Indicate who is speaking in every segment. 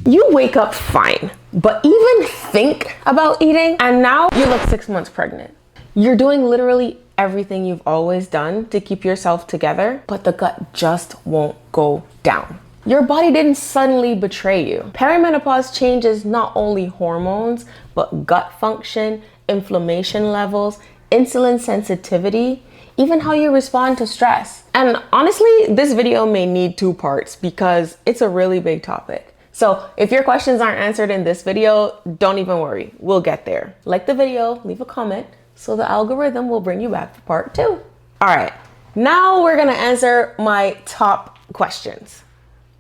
Speaker 1: You wake up fine, but even think about eating and now you look 6 months pregnant. You're doing literally everything you've always done to keep yourself together, but the gut just won't go down. Your body didn't suddenly betray you. Perimenopause changes not only hormones, but gut function, inflammation levels, insulin sensitivity, even how you respond to stress. And honestly, this video may need 2 parts because it's a really big topic. So if your questions aren't answered in this video, don't even worry, we'll get there. Like the video, leave a comment, so the algorithm will bring you back for part 2. All right, now we're gonna answer my top questions.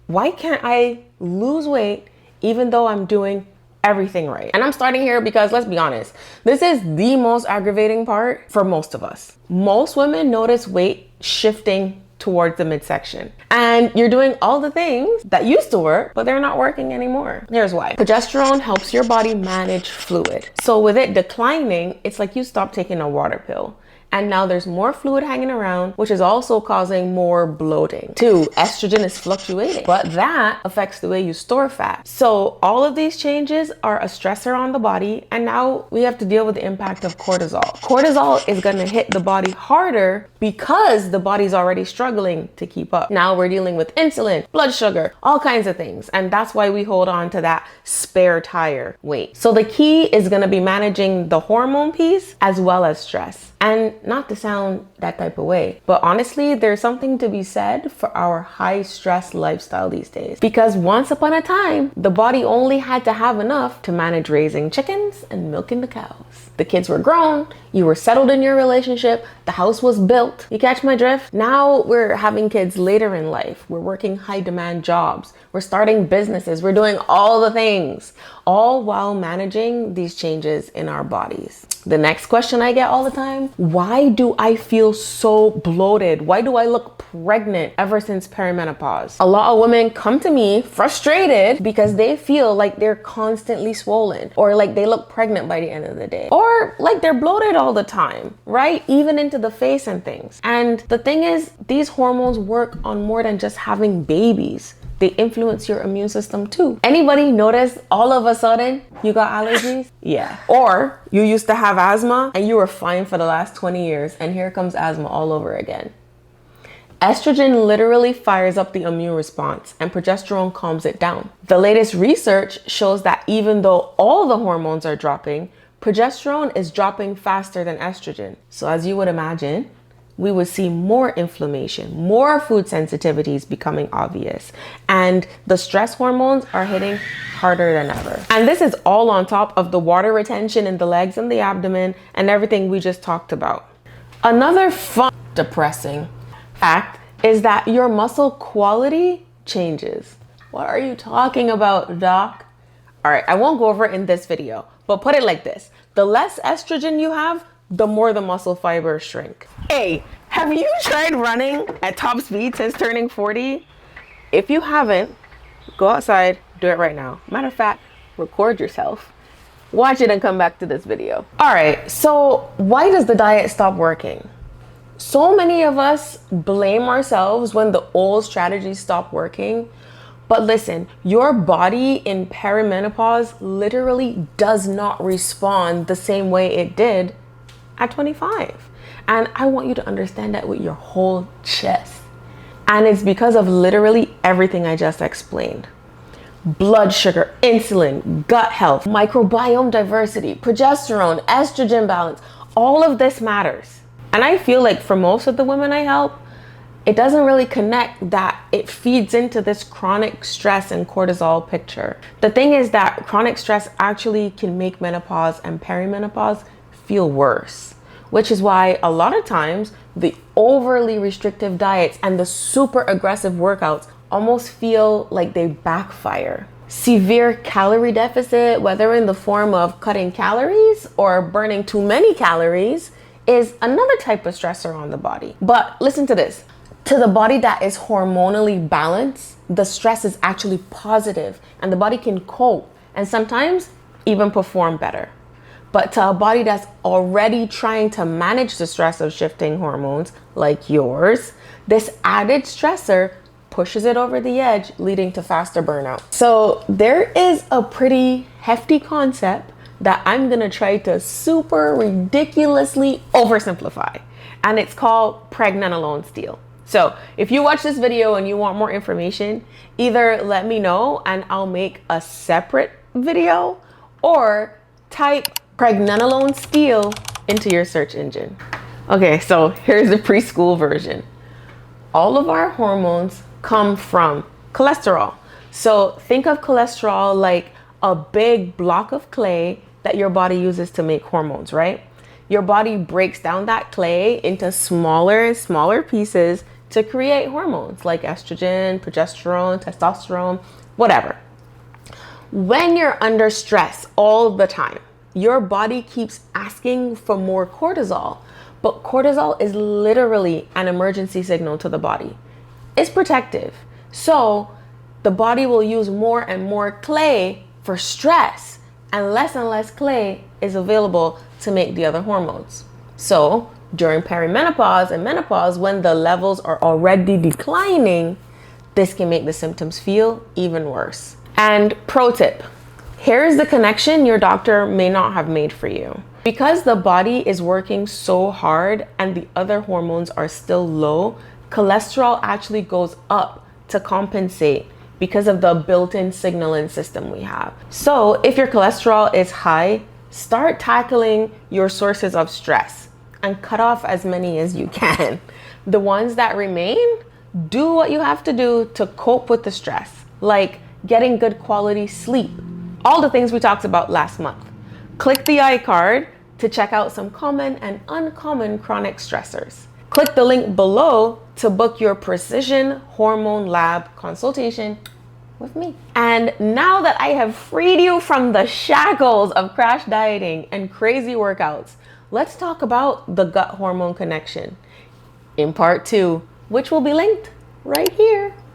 Speaker 1: Why can't I lose weight even though I'm doing everything right? And I'm starting here because let's be honest, this is the most aggravating part for most of us. Most women notice weight shifting towards the midsection. And you're doing all the things that used to work, but they're not working anymore. Here's why. Progesterone helps your body manage fluid. So with it declining, it's like you stop taking a water pill. And now there's more fluid hanging around, which is also causing more bloating. 2, estrogen is fluctuating, but that affects the way you store fat. So all of these changes are a stressor on the body, and now we have to deal with the impact of cortisol. Cortisol is gonna hit the body harder because the body's already struggling to keep up. Now we're dealing with insulin, blood sugar, all kinds of things, and that's why we hold on to that spare tire weight. So the key is gonna be managing the hormone piece as well as stress. And not to sound that type of way, but honestly, there's something to be said for our high stress lifestyle these days. Because once upon a time, the body only had to have enough to manage raising chickens and milking the cows. The kids were grown, you were settled in your relationship, the house was built. You catch my drift? Now we're having kids later in life. We're working high demand jobs. We're starting businesses. We're doing all the things, all while managing these changes in our bodies. The next question I get all the time, why do I feel so bloated? Why do I look pregnant ever since perimenopause? A lot of women come to me frustrated because they feel like they're constantly swollen or like they look pregnant by the end of the day or like they're bloated all the time, right? Even into the face and things. And the thing is, these hormones work on more than just having babies. They influence your immune system too. Anybody notice all of a sudden you got allergies? Yeah. Or you used to have asthma and you were fine for the last 20 years and here comes asthma all over again. Estrogen literally fires up the immune response and progesterone calms it down. The latest research shows that even though all the hormones are dropping, progesterone is dropping faster than estrogen. So as you would imagine, we would see more inflammation, more food sensitivities becoming obvious, and the stress hormones are hitting harder than ever. And this is all on top of the water retention in the legs and the abdomen and everything we just talked about. Another fun, depressing fact is that your muscle quality changes. What are you talking about, doc? All right, I won't go over it in this video, but put it like this. The less estrogen you have, the more the muscle fibers shrink. Hey, have you tried running at top speed since turning 40? If you haven't, go outside, do it right now. Matter of fact, record yourself. Watch it and come back to this video. All right, so why does the diet stop working? So many of us blame ourselves when the old strategies stop working. But listen, your body in perimenopause literally does not respond the same way it did at 25. And I want you to understand that with your whole chest. And it's because of literally everything I just explained. Blood sugar, insulin, gut health, microbiome diversity, progesterone, estrogen balance, all of this matters. And I feel like for most of the women I help, it doesn't really connect that it feeds into this chronic stress and cortisol picture. The thing is that chronic stress actually can make menopause and perimenopause feel worse, which is why a lot of times the overly restrictive diets and the super aggressive workouts almost feel like they backfire. Severe calorie deficit, whether in the form of cutting calories or burning too many calories, is another type of stressor on the body. But listen to this. To the body that is hormonally balanced, the stress is actually positive and the body can cope and sometimes even perform better. But to a body that's already trying to manage the stress of shifting hormones like yours, this added stressor pushes it over the edge, leading to faster burnout. So there is a pretty hefty concept that I'm gonna try to super ridiculously oversimplify, and it's called pregnenolone steal. So if you watch this video and you want more information, either let me know and I'll make a separate video, or type pregnenolone steal into your search engine. Okay, so here's the preschool version. All of our hormones come from cholesterol. So think of cholesterol like a big block of clay that your body uses to make hormones, right? Your body breaks down that clay into smaller and smaller pieces to create hormones like estrogen, progesterone, testosterone, whatever. When you're under stress all the time, your body keeps asking for more cortisol, but cortisol is literally an emergency signal to the body. It's protective. So the body will use more and more clay for stress, and less clay is available to make the other hormones. So during perimenopause and menopause, when the levels are already declining, this can make the symptoms feel even worse. And pro tip, here's the connection your doctor may not have made for you. Because the body is working so hard and the other hormones are still low, cholesterol actually goes up to compensate because of the built-in signaling system we have. So if your cholesterol is high, start tackling your sources of stress and cut off as many as you can. The ones that remain, do what you have to do to cope with the stress, like getting good quality sleep. All the things we talked about last month. Click the iCard to check out some common and uncommon chronic stressors. Click the link below to book your precision hormone lab consultation with me. And now that I have freed you from the shackles of crash dieting and crazy workouts, let's talk about the gut hormone connection in part 2, which will be linked right here.